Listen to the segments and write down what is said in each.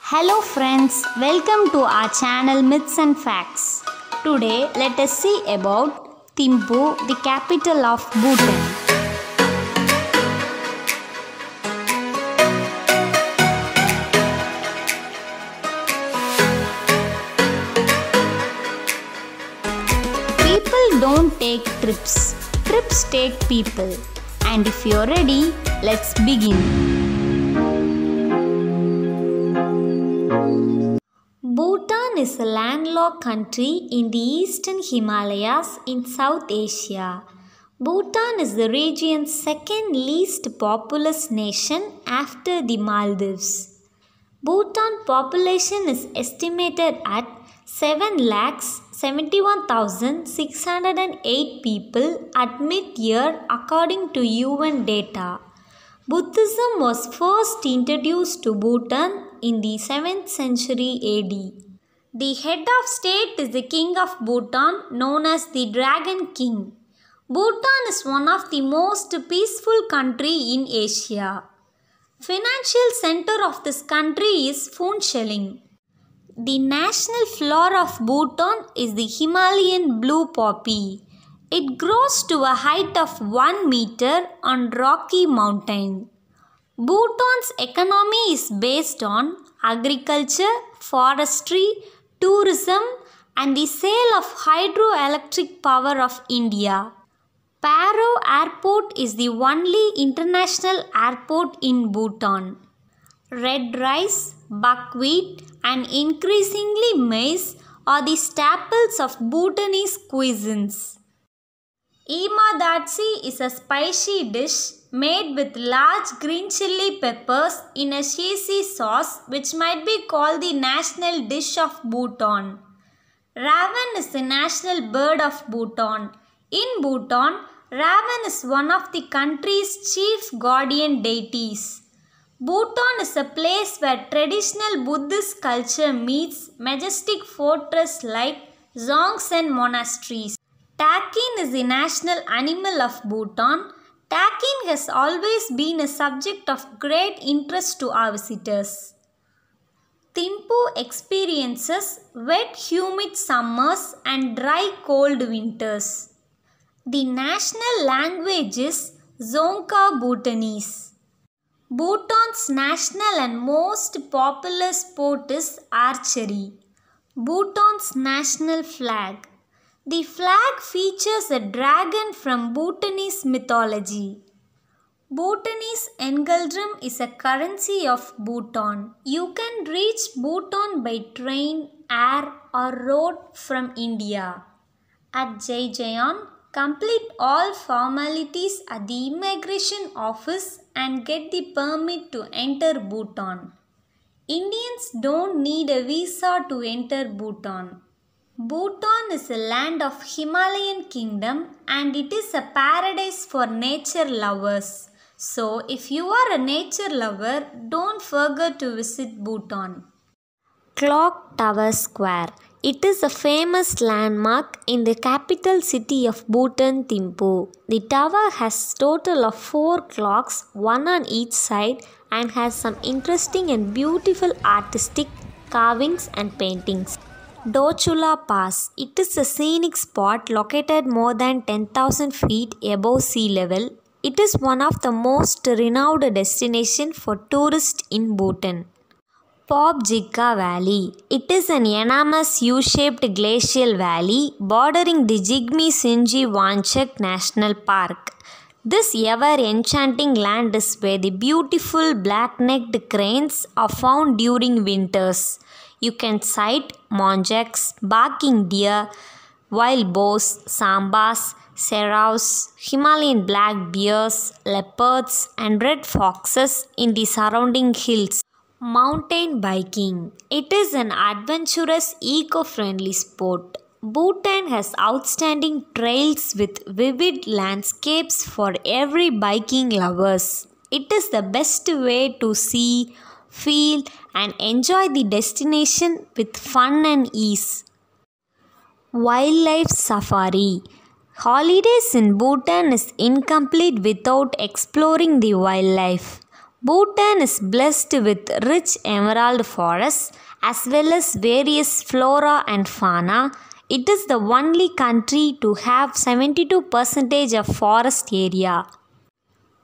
Hello friends, welcome to our channel Myths and Facts. Today let us see about Thimphu, the capital of Bhutan. People don't take trips, trips take people. And if you're ready, let's begin. Bhutan is a landlocked country in the eastern Himalayas in South Asia. Bhutan is the region's second least populous nation after the Maldives. Bhutan population is estimated at 7,71,608 people at mid-year according to UN data. Buddhism was first introduced to Bhutan in the 7th century AD. The head of state is the king of Bhutan, known as the Dragon King. Bhutan is one of the most peaceful countries in Asia. Financial center of this country is Phuentsholing. The national flower of Bhutan is the Himalayan blue poppy. It grows to a height of 1 meter on rocky mountain. Bhutan's economy is based on agriculture, forestry, tourism, and the sale of hydroelectric power of India. Paro Airport is the only international airport in Bhutan. Red rice, buckwheat, and increasingly maize are the staples of Bhutanese cuisines. Imadatsi is a spicy dish made with large green chili peppers in a cheesy sauce which might be called the national dish of Bhutan. Raven is the national bird of Bhutan. In Bhutan, Raven is one of the country's chief guardian deities. Bhutan is a place where traditional Buddhist culture meets majestic fortresses like Dzongchen monasteries. Takin is the national animal of Bhutan. Takin has always been a subject of great interest to our visitors. Thimphu experiences wet humid summers and dry cold winters. The national language is Dzongkha Bhutanese. Bhutan's national and most popular sport is archery. Bhutan's national flag. The flag features a dragon from Bhutanese mythology. Bhutanese Engeldrum is a currency of Bhutan. You can reach Bhutan by train, air or road from India. At Jaijayan, complete all formalities at the immigration office and get the permit to enter Bhutan. Indians don't need a visa to enter Bhutan. Bhutan is a land of Himalayan kingdom and it is a paradise for nature lovers. So if you are a nature lover, don't forget to visit Bhutan. Clock Tower Square. It is a famous landmark in the capital city of Bhutan, Thimphu. The tower has total of 4 clocks, one on each side, and has some interesting and beautiful artistic carvings and paintings. Dochula Pass. It is a scenic spot located more than 10,000 feet above sea level. It is one of the most renowned destinations for tourists in Bhutan. Phobjikha Valley. It is an enormous U-shaped glacial valley bordering the Jigme Singye Wanchuk National Park. This ever-enchanting land is where the beautiful black-necked cranes are found during winters. You can sight monjaks, barking deer, wild boars, sambas, seraus, Himalayan black bears, leopards and red foxes in the surrounding hills. Mountain biking. It is an adventurous, eco-friendly sport. Bhutan has outstanding trails with vivid landscapes for every biking lovers. It is the best way to see, feel and enjoy the destination with fun and ease. Wildlife Safari. Holidays in Bhutan is incomplete without exploring the wildlife. Bhutan is blessed with rich emerald forests as well as various flora and fauna. It is the only country to have 72% of forest area.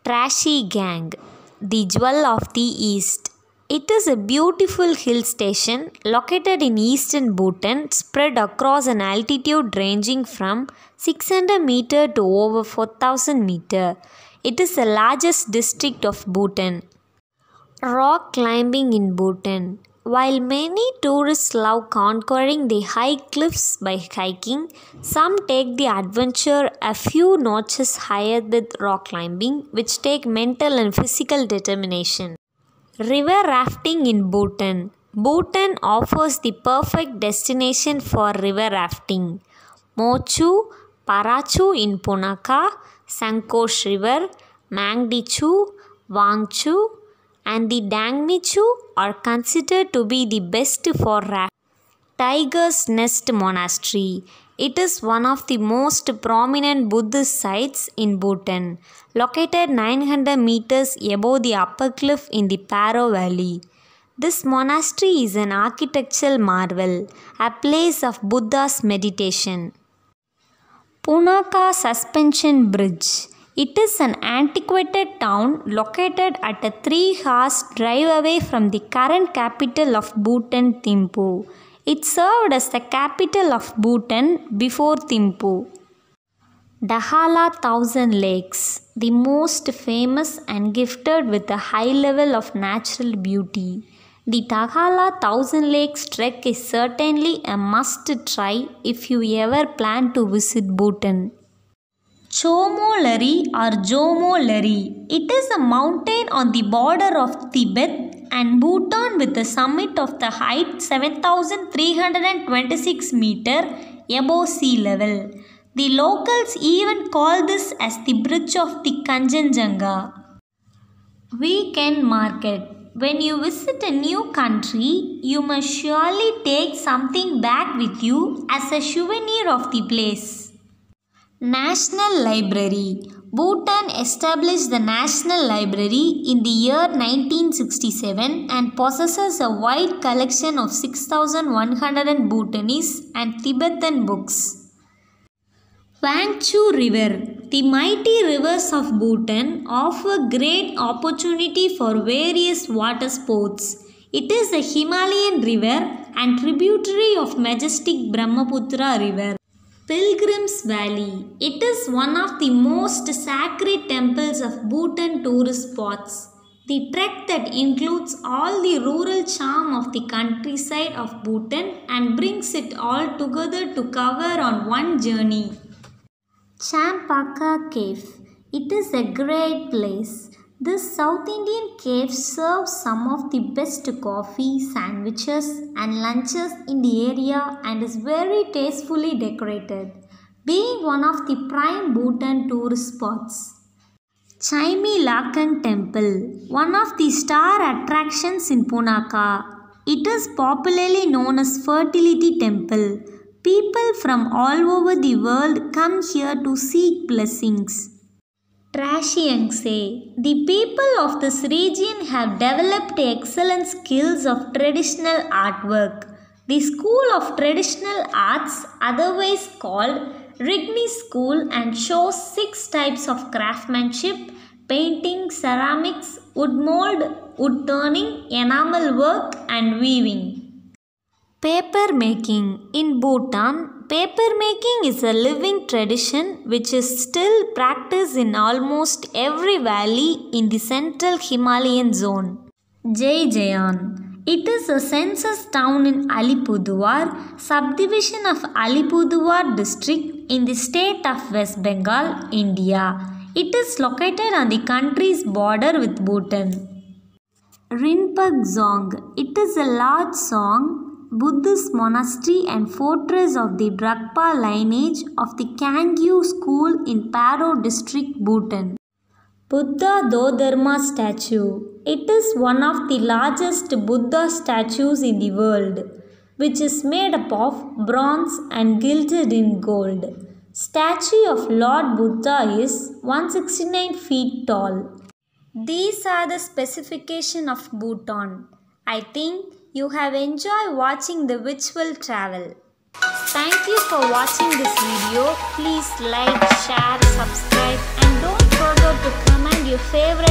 Trashy Gang, the Jewel of the East. It is a beautiful hill station located in eastern Bhutan, spread across an altitude ranging from 600 meter to over 4000 meter. It is the largest district of Bhutan. Rock climbing in Bhutan. While many tourists love conquering the high cliffs by hiking, some take the adventure a few notches higher with rock climbing, which take mental and physical determination. River rafting in Bhutan. Bhutan offers the perfect destination for river rafting. Mochu, Parachu in Punakha, Sankosh River, Mangdichu, Wangchu, and the Dangmichu are considered to be the best for rafting. Tiger's Nest Monastery. It is one of the most prominent Buddhist sites in Bhutan, located 900 meters above the upper cliff in the Paro Valley. This monastery is an architectural marvel, a place of Buddha's meditation. Punakha Suspension Bridge. It is an antiquated town located at a 3-hour drive away from the current capital of Bhutan, Thimphu. It served as the capital of Bhutan before Thimphu. Dahala Thousand Lakes, the most famous and gifted with a high level of natural beauty. The Dahala Thousand Lakes trek is certainly a must try if you ever plan to visit Bhutan. Chomo Lari or Jomo Lari. It is a mountain on the border of Tibet and Bhutan with a summit of the height 7,326 meter above sea level. The locals even call this as the bridge of the Kanchenjunga. Weekend market. When you visit a new country, you must surely take something back with you as a souvenir of the place. National Library. Bhutan established the National Library in the year 1967 and possesses a wide collection of 6,100 Bhutanese and Tibetan books. Wangchu River. The mighty rivers of Bhutan offer great opportunity for various water sports. It is a Himalayan river and tributary of majestic Brahmaputra River. Pilgrims Valley. It is one of the most sacred temples of Bhutan tourist spots. The trek that includes all the rural charm of the countryside of Bhutan and brings it all together to cover on one journey. Champaka Cave. It is a great place. This South Indian cave serves some of the best coffee, sandwiches and lunches in the area and is very tastefully decorated, being one of the prime Bhutan tourist spots. Chaimi Lakan Temple, one of the star attractions in Punakha. It is popularly known as Fertility Temple. People from all over the world come here to seek blessings. Trashiangse. The people of this region have developed excellent skills of traditional artwork. The School of Traditional Arts, otherwise called Rigni School, and shows 6 types of craftsmanship: painting, ceramics, wood mold, wood turning, enamel work and weaving. Paper making. In Bhutan, paper making is a living tradition which is still practiced in almost every valley in the central Himalayan zone. Jaijayan. It is a census town in Alipurduar, subdivision of Alipurduar district in the state of West Bengal, India. It is located on the country's border with Bhutan. Rinpoche Dzong. It is a large Dzong Buddhist monastery and fortress of the Dragpa lineage of the Kangyu school in Paro district, Bhutan. Buddha Dodharma statue. It is one of the largest Buddha statues in the world, which is made up of bronze and gilded in gold. Statue of Lord Buddha is 169 feet tall. These are the specifications of Bhutan. I think you have enjoyed watching the virtual travel. Thank you for watching this video. Please like, share, subscribe and don't forget to comment your favorite